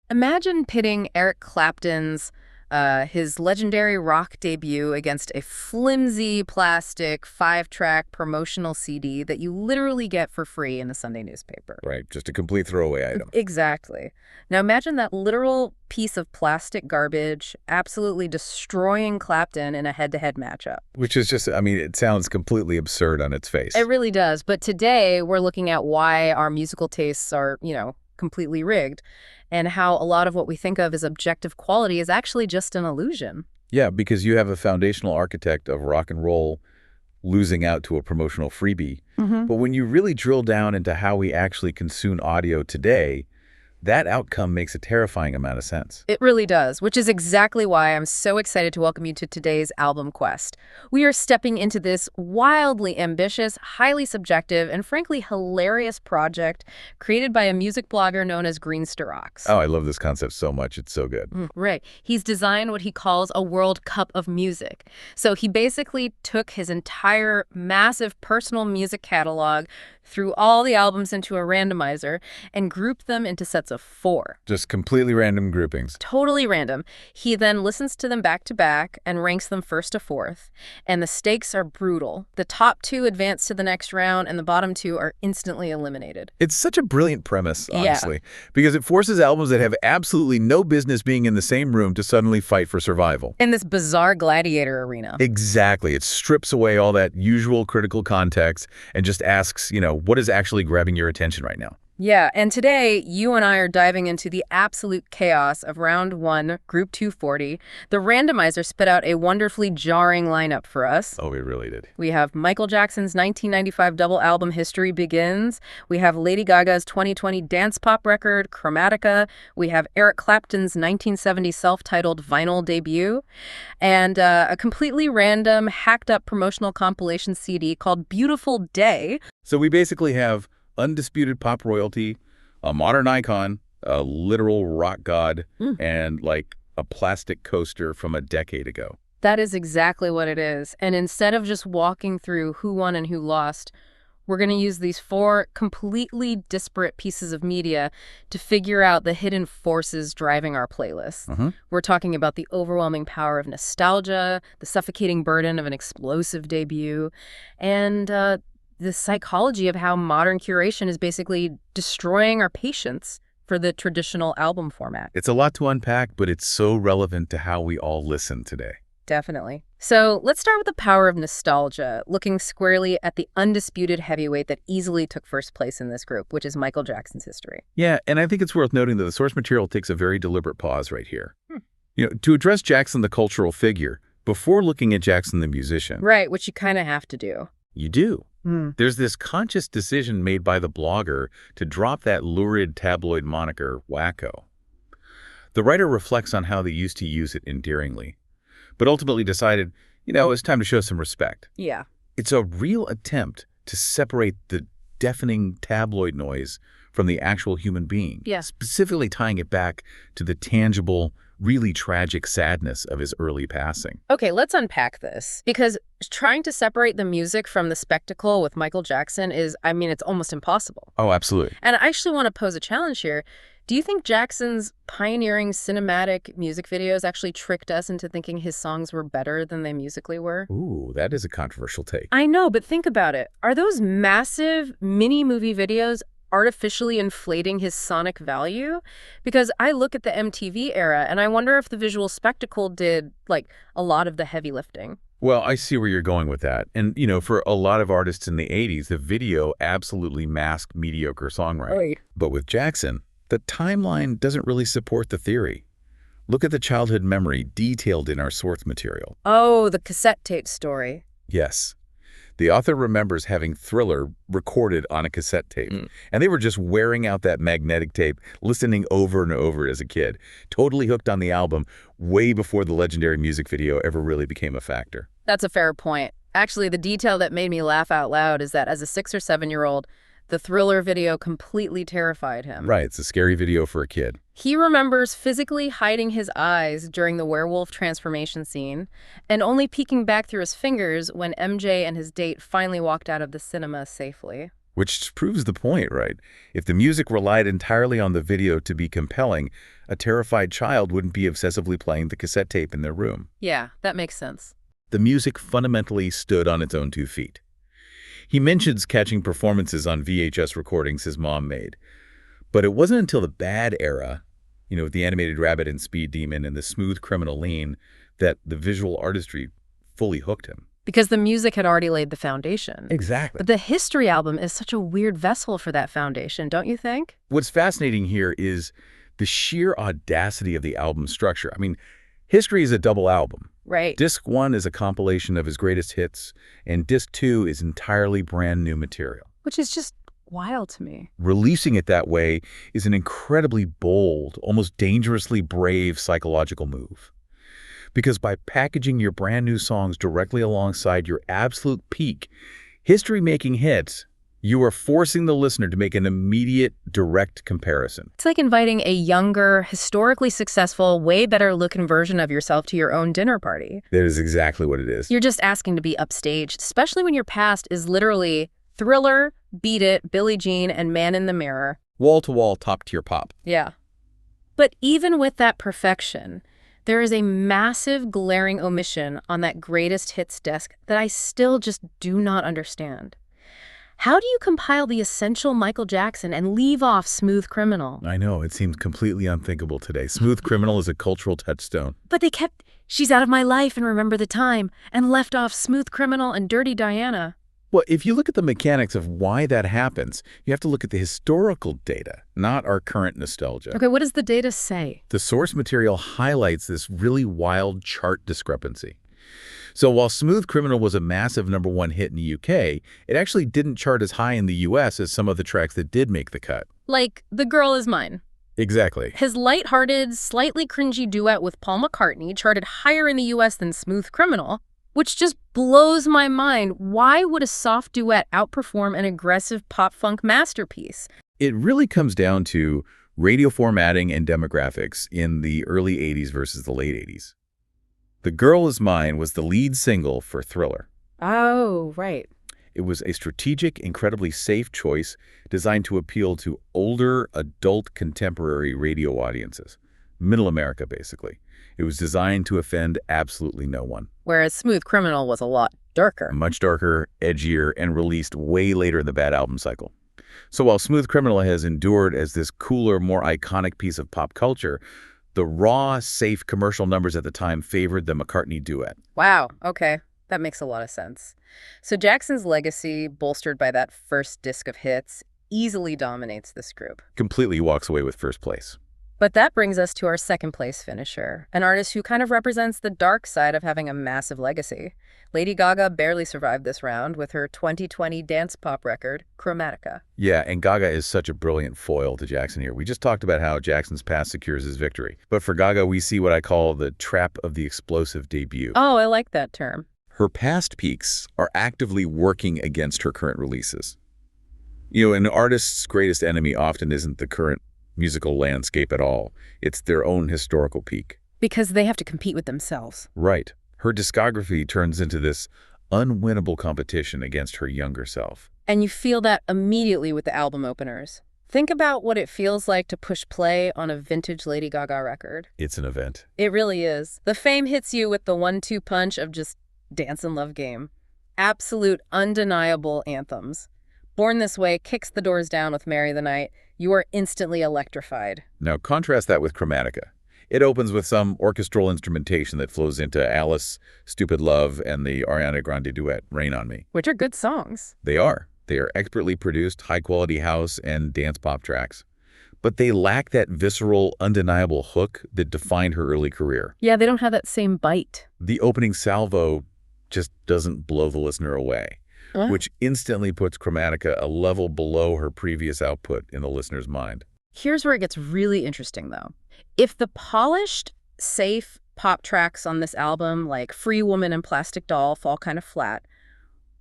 Imagine pitting Eric Clapton's his legendary rock debut against a flimsy plastic 5-track promotional CD that you literally get for free in the Sunday newspaper. Right, just a complete throwaway item. Exactly. Now imagine that literal piece of plastic garbage absolutely destroying Clapton in a head-to-head matchup. Which is just, I mean, it sounds completely absurd on its face. It really does. But today we're looking at why our musical tastes are, completely rigged, and how a lot of what we think of as objective quality is actually just an illusion. Yeah, because you have a foundational architect of rock and roll losing out to a promotional freebie. But when you really drill down into how we actually consume audio today, that outcome makes a terrifying amount of sense. It really does, which is exactly why I'm so excited to welcome you to today's album quest. We are stepping into this wildly ambitious, highly subjective, and frankly hilarious project created by a music blogger known as Greensterox. Oh, I love this concept so much. It's so good. Right. He's designed what he calls a World Cup of music. So he basically took his entire massive personal music catalog, threw all the albums into a randomizer, and grouped them into sets of 4. Just completely random groupings. Totally random. He then listens to them back to back and ranks them first to fourth. And the stakes are brutal. The top 2 advance to the next round, and the bottom 2 are instantly eliminated. It's such a brilliant premise, honestly, because it forces albums that have absolutely no business being in the same room to suddenly fight for survival. In this bizarre gladiator arena. Exactly. It strips away all that usual critical context and just asks, what is actually grabbing your attention right now? Yeah, and today, you and I are diving into the absolute chaos of Round 1, Group 240. The randomizer spit out a wonderfully jarring lineup for us. Oh, it really did. We have Michael Jackson's 1995 double album History Begins. We have Lady Gaga's 2020 dance pop record, Chromatica. We have Eric Clapton's 1970 self-titled vinyl debut. And a completely random, hacked-up promotional compilation CD called Beautiful Day. So we basically have undisputed pop royalty, a modern icon, a literal rock god, and like a plastic coaster from a decade ago. That is exactly what it is. And instead of just walking through who won and who lost, we're going to use these 4 completely disparate pieces of media to figure out the hidden forces driving our playlist. We're talking about the overwhelming power of nostalgia, the suffocating burden of an explosive debut, and the psychology of how modern curation is basically destroying our patience for the traditional album format. It's a lot to unpack, but it's so relevant to how we all listen today. Definitely. So let's start with the power of nostalgia, looking squarely at the undisputed heavyweight that easily took first place in this group, which is Michael Jackson's history. Yeah, and I think it's worth noting that the source material takes a very deliberate pause right here. To address Jackson the cultural figure, before looking at Jackson the musician. Right, which you kind of have to do. You do. There's this conscious decision made by the blogger to drop that lurid tabloid moniker, wacko. The writer reflects on how they used to use it endearingly, but ultimately decided, it's time to show some respect. Yeah. It's a real attempt to separate the deafening tabloid noise from the actual human being, specifically tying it back to the tangible, really tragic sadness of his early passing. Okay, let's unpack this, because trying to separate the music from the spectacle with Michael Jackson is, it's almost impossible. Oh, absolutely. And I actually want to pose a challenge here. Do you think Jackson's pioneering cinematic music videos actually tricked us into thinking his songs were better than they musically were? Ooh, that is a controversial take. I know, but think about it. Are those massive mini-movie videos artificially inflating his sonic value? Because I look at the MTV era and I wonder if the visual spectacle did, a lot of the heavy lifting. Well, I see where you're going with that. And, for a lot of artists in the 80s, the video absolutely masked mediocre songwriting. Right. But with Jackson, the timeline doesn't really support the theory. Look at the childhood memory detailed in our source material. Oh, the cassette tape story. Yes. The author remembers having Thriller recorded on a cassette tape, and they were just wearing out that magnetic tape, listening over and over as a kid, totally hooked on the album way before the legendary music video ever really became a factor. That's a fair point. Actually, the detail that made me laugh out loud is that as a 6 or 7-year-old, the Thriller video completely terrified him. Right, it's a scary video for a kid. He remembers physically hiding his eyes during the werewolf transformation scene and only peeking back through his fingers when MJ and his date finally walked out of the cinema safely. Which proves the point, right? If the music relied entirely on the video to be compelling, a terrified child wouldn't be obsessively playing the cassette tape in their room. Yeah, that makes sense. The music fundamentally stood on its own 2 feet. He mentions catching performances on VHS recordings his mom made. But it wasn't until the bad era, with the Animated Rabbit and Speed Demon and the Smooth Criminal Lean, that the visual artistry fully hooked him. Because the music had already laid the foundation. Exactly. But the History album is such a weird vessel for that foundation, don't you think? What's fascinating here is the sheer audacity of the album structure. I mean, History is a double album. Right. Disc 1 is a compilation of his greatest hits, and Disc 2 is entirely brand new material. Which is just wild to me. Releasing it that way is an incredibly bold, almost dangerously brave psychological move. Because by packaging your brand new songs directly alongside your absolute peak, history-making hits, you are forcing the listener to make an immediate, direct comparison. It's like inviting a younger, historically successful, way better-looking version of yourself to your own dinner party. That is exactly what it is. You're just asking to be upstaged, especially when your past is literally Thriller, Beat It, Billie Jean, and Man in the Mirror. Wall-to-wall top-tier pop. Yeah. But even with that perfection, there is a massive, glaring omission on that greatest hits disc that I still just do not understand. How do you compile the essential Michael Jackson and leave off Smooth Criminal? I know, it seems completely unthinkable today. Smooth Criminal is a cultural touchstone. But they kept She's Out of My Life and Remember the Time and left off Smooth Criminal and Dirty Diana. Well, if you look at the mechanics of why that happens, you have to look at the historical data, not our current nostalgia. Okay, what does the data say? The source material highlights this really wild chart discrepancy. So while Smooth Criminal was a massive #1 hit in the UK, it actually didn't chart as high in the US as some of the tracks that did make the cut. Like The Girl Is Mine. Exactly. His lighthearted, slightly cringy duet with Paul McCartney charted higher in the US than Smooth Criminal, which just blows my mind. Why would a soft duet outperform an aggressive pop-funk masterpiece? It really comes down to radio formatting and demographics in the early 80s versus the late 80s. The Girl Is Mine was the lead single for Thriller. Oh, right. It was a strategic, incredibly safe choice designed to appeal to older, adult, contemporary radio audiences. Middle America, basically. It was designed to offend absolutely no one. Whereas Smooth Criminal was a lot darker. Much darker, edgier, and released way later in the bad album cycle. So while Smooth Criminal has endured as this cooler, more iconic piece of pop culture, the raw, safe commercial numbers at the time favored the McCartney duet. Wow, okay. That makes a lot of sense. So Jackson's legacy, bolstered by that first disc of hits, easily dominates this group. Completely walks away with first place. But that brings us to our second place finisher, an artist who kind of represents the dark side of having a massive legacy. Lady Gaga barely survived this round with her 2020 dance pop record, Chromatica. Yeah, and Gaga is such a brilliant foil to Jackson here. We just talked about how Jackson's past secures his victory. But for Gaga, we see what I call the trap of the explosive debut. Oh, I like that term. Her past peaks are actively working against her current releases. An artist's greatest enemy often isn't the current musical landscape at all. It's their own historical peak. Because they have to compete with themselves. Right. Her discography turns into this unwinnable competition against her younger self. And you feel that immediately with the album openers. Think about what it feels like to push play on a vintage Lady Gaga record. It's an event. It really is. The fame hits you with the 1-2 punch of just Dance and Love Game. Absolute, undeniable anthems. Born This Way kicks the doors down with Marry the Night. You are instantly electrified. Now contrast that with Chromatica. It opens with some orchestral instrumentation that flows into Alice, Stupid Love, and the Ariana Grande duet, Rain on Me. Which are good songs. They are. They are expertly produced, high-quality house and dance pop tracks. But they lack that visceral, undeniable hook that defined her early career. Yeah, they don't have that same bite. The opening salvo just doesn't blow the listener away, which instantly puts Chromatica a level below her previous output in the listener's mind. Here's where it gets really interesting, though. If the polished, safe pop tracks on this album, like Free Woman and Plastic Doll, fall kind of flat,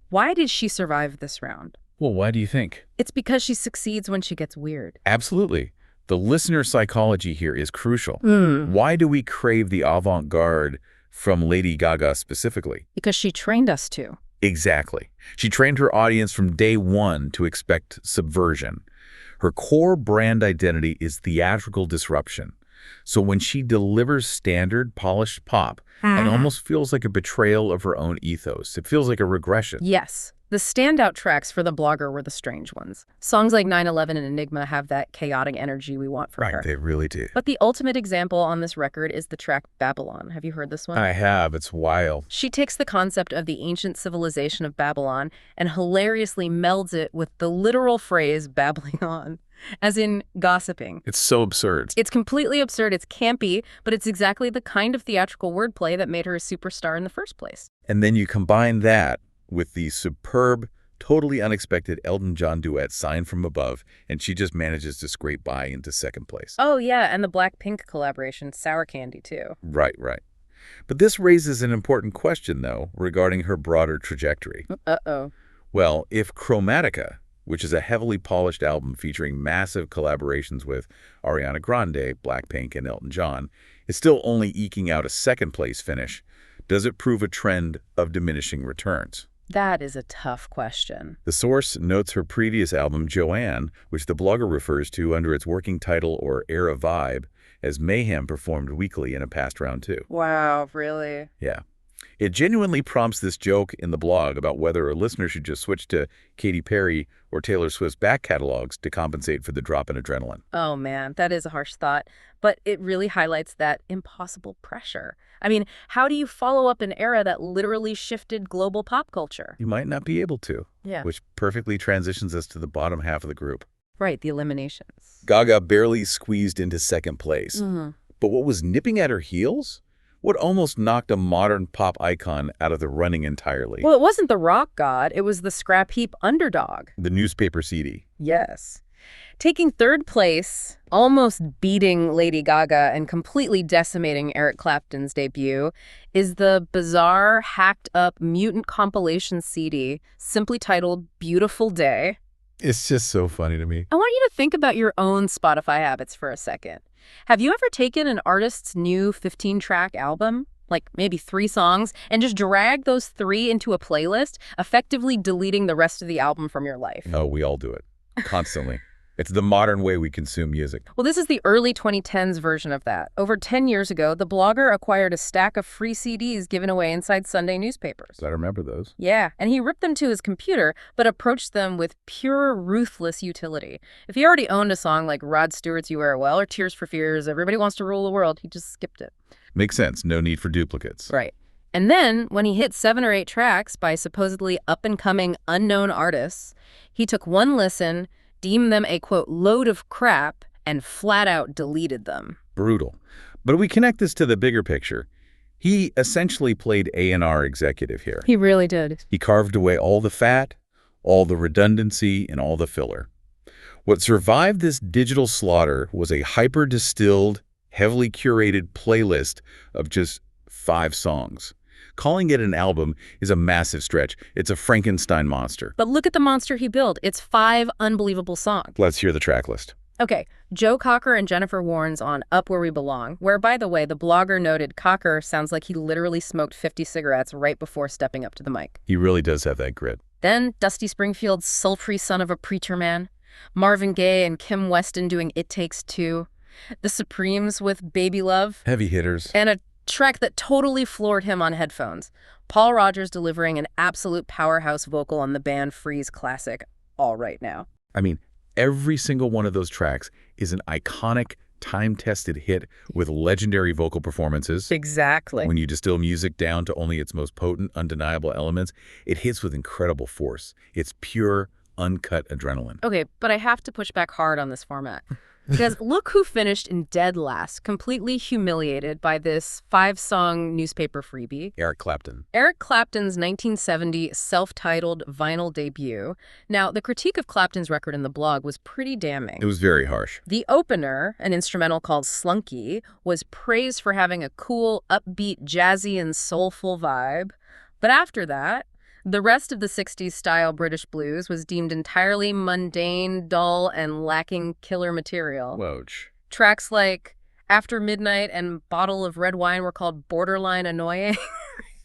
why did she survive this round? Well, why do you think? It's because she succeeds when she gets weird. Absolutely. The listener psychology here is crucial. Why do we crave the avant-garde from Lady Gaga specifically? Because she trained us to. Exactly. She trained her audience from day one to expect subversion. Her core brand identity is theatrical disruption. So when she delivers standard, polished pop, it almost feels like a betrayal of her own ethos. It feels like a regression. Yes. The standout tracks for the blogger were the strange ones. Songs like 9/11 and Enigma have that chaotic energy we want from her. Right, they really do. But the ultimate example on this record is the track Babylon. Have you heard this one? I have. It's wild. She takes the concept of the ancient civilization of Babylon and hilariously melds it with the literal phrase babbling on, as in gossiping. It's so absurd. It's completely absurd, it's campy, but it's exactly the kind of theatrical wordplay that made her a superstar in the first place. And then you combine that with the superb, totally unexpected Elton John duet Sign from Above, and she just manages to scrape by into second place. Oh yeah, and the Blackpink collaboration, Sour Candy, too. Right. But this raises an important question, though, regarding her broader trajectory. Uh-oh. Well, if Chromatica, which is a heavily polished album featuring massive collaborations with Ariana Grande, Blackpink, and Elton John, is still only eking out a second-place finish, does it prove a trend of diminishing returns? That is a tough question. The source notes her previous album, Joanne, which the blogger refers to under its working title or era vibe, as Mayhem performed weekly in a past round two. Wow, really? Yeah. It genuinely prompts this joke in the blog about whether a listener should just switch to Katy Perry or Taylor Swift's back catalogs to compensate for the drop in adrenaline. Oh man, that is a harsh thought, but it really highlights that impossible pressure. I mean, how do you follow up an era that literally shifted global pop culture? You might not be able to, Yeah. which perfectly transitions us to the bottom half of the group. Right, the eliminations. Gaga barely squeezed into second place. Mm-hmm. But what was nipping at her heels? What almost knocked a modern pop icon out of the running entirely? Well, it wasn't the rock god, it was the scrap heap underdog. The newspaper CD. Yes. Taking third place, almost beating Lady Gaga and completely decimating Eric Clapton's debut, is the bizarre, hacked-up mutant compilation CD simply titled Beautiful Day. It's just so funny to me. I want you to think about your own Spotify habits for a second. Have you ever taken an artist's new 15-track album, like maybe 3 songs, and just dragged those 3 into a playlist, effectively deleting the rest of the album from your life? Oh, we all do it. Constantly. It's the modern way we consume music. Well, this is the early 2010s version of that. Over 10 years ago, the blogger acquired a stack of free CDs given away inside Sunday newspapers. I remember those. Yeah, and he ripped them to his computer, but approached them with pure, ruthless utility. If he already owned a song like Rod Stewart's You Wear It Well or Tears for Fears, Everybody Wants to Rule the World, he just skipped it. Makes sense. No need for duplicates. Right. And then, when he hit 7 or 8 tracks by supposedly up-and-coming unknown artists, he took one listen, deemed them a, quote, load of crap, and flat out deleted them. Brutal. But we connect this to the bigger picture. He essentially played A&R executive here. He really did. He carved away all the fat, all the redundancy, and all the filler. What survived this digital slaughter was a hyper-distilled, heavily curated playlist of just 5 songs. Calling it an album is a massive stretch. It's a Frankenstein monster. But look at the monster he built. It's 5 unbelievable songs. Let's hear the track list. Okay, Joe Cocker and Jennifer Warnes on Up Where We Belong, where, by the way, the blogger noted Cocker sounds like he literally smoked 50 cigarettes right before stepping up to the mic. He really does have that grit. Then Dusty Springfield's Sultry Son of a Preacher Man, Marvin Gaye and Kim Weston doing It Takes Two, The Supremes with Baby Love, Heavy hitters. and a track that totally floored him on headphones, Paul Rodgers delivering an absolute powerhouse vocal on the band Free's classic, All Right Now. I mean, every single one of those tracks is an iconic, time-tested hit with legendary vocal performances. Exactly. When you distill music down to only its most potent, undeniable elements, it hits with incredible force. It's pure, uncut adrenaline. Okay, but I have to push back hard on this format. Because look who finished in dead last, completely humiliated by this 5-song newspaper freebie. Eric Clapton. Eric Clapton's 1970 self-titled vinyl debut. Now, the critique of Clapton's record in the blog was pretty damning. It was very harsh. The opener, an instrumental called Slunky, was praised for having a cool, upbeat, jazzy, and soulful vibe. But after that, the rest of the 60s-style British blues was deemed entirely mundane, dull, and lacking killer material. Woj. Tracks like After Midnight and Bottle of Red Wine were called borderline annoying.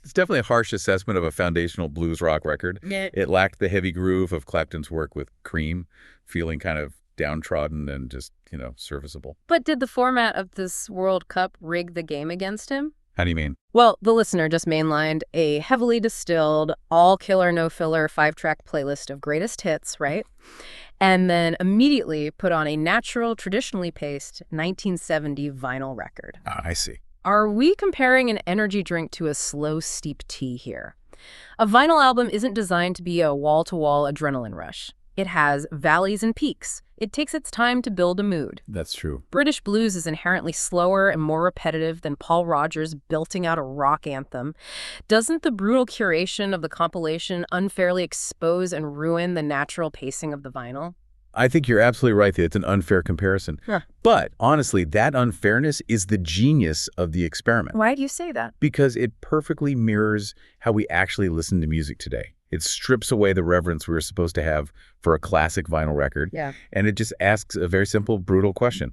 It's definitely a harsh assessment of a foundational blues rock record. Yeah. It lacked the heavy groove of Clapton's work with Cream, feeling kind of downtrodden and just, serviceable. But did the format of this World Cup rig the game against him? How do you mean? Well, the listener just mainlined a heavily distilled, all-killer, no-filler 5-track playlist of greatest hits, right? And then immediately put on a natural, traditionally paced 1970 vinyl record. Ah, I see. Are we comparing an energy drink to a slow, steep tea here? A vinyl album isn't designed to be a wall-to-wall adrenaline rush. It has valleys and peaks. It takes its time to build a mood. That's true. British blues is inherently slower and more repetitive than Paul Rodgers belting out a rock anthem. Doesn't the brutal curation of the compilation unfairly expose and ruin the natural pacing of the vinyl? I think you're absolutely right that it's an unfair comparison. Huh. But honestly, that unfairness is the genius of the experiment. Why do you say that? Because it perfectly mirrors how we actually listen to music today. It strips away the reverence we were supposed to have for a classic vinyl record. Yeah. And it just asks a very simple, brutal question.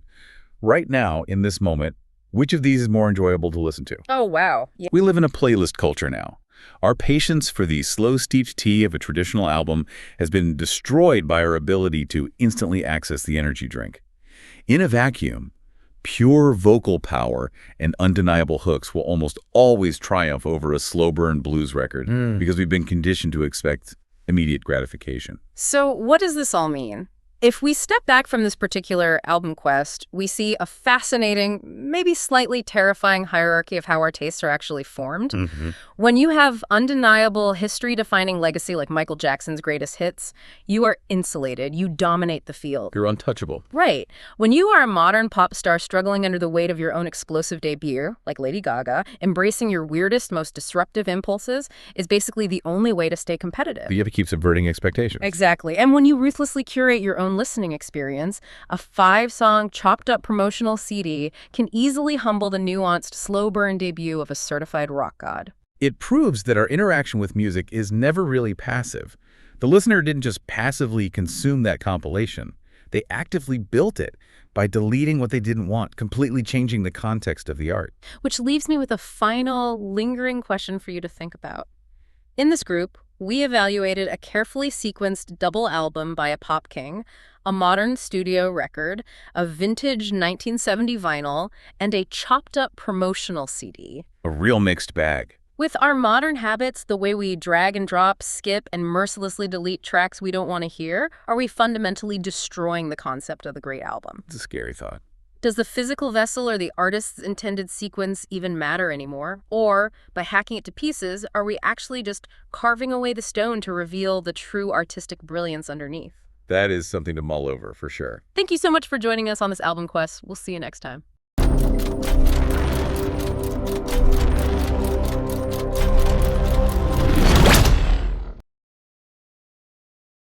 Right now, in this moment, which of these is more enjoyable to listen to? Oh, wow. Yeah. We live in a playlist culture now. Our patience for the slow-steeped tea of a traditional album has been destroyed by our ability to instantly access the energy drink. In a vacuum, pure vocal power and undeniable hooks will almost always triumph over a slow-burn blues record because we've been conditioned to expect immediate gratification. So what does this all mean? If we step back from this particular album quest, we see a fascinating, maybe slightly terrifying hierarchy of how our tastes are actually formed. When you have undeniable history-defining legacy like Michael Jackson's greatest hits, you are insulated. You dominate the field. You're untouchable. Right. When you are a modern pop star struggling under the weight of your own explosive debut, like Lady Gaga, embracing your weirdest, most disruptive impulses is basically the only way to stay competitive. Yep, it keeps subverting expectations. Exactly. And when you ruthlessly curate your own listening experience, a 5-song, chopped-up promotional CD can easily humble the nuanced, slow-burn debut of a certified rock god. It proves that our interaction with music is never really passive. The listener didn't just passively consume that compilation. They actively built it by deleting what they didn't want, completely changing the context of the art. Which leaves me with a final, lingering question for you to think about. In this group, we evaluated a carefully sequenced double album by a pop king, a modern studio record, a vintage 1970 vinyl, and a chopped-up promotional CD. A real mixed bag. With our modern habits, the way we drag and drop, skip, and mercilessly delete tracks we don't want to hear, are we fundamentally destroying the concept of the great album? It's a scary thought. Does the physical vessel or the artist's intended sequence even matter anymore? Or, by hacking it to pieces, are we actually just carving away the stone to reveal the true artistic brilliance underneath? That is something to mull over, for sure. Thank you so much for joining us on this album quest. We'll see you next time.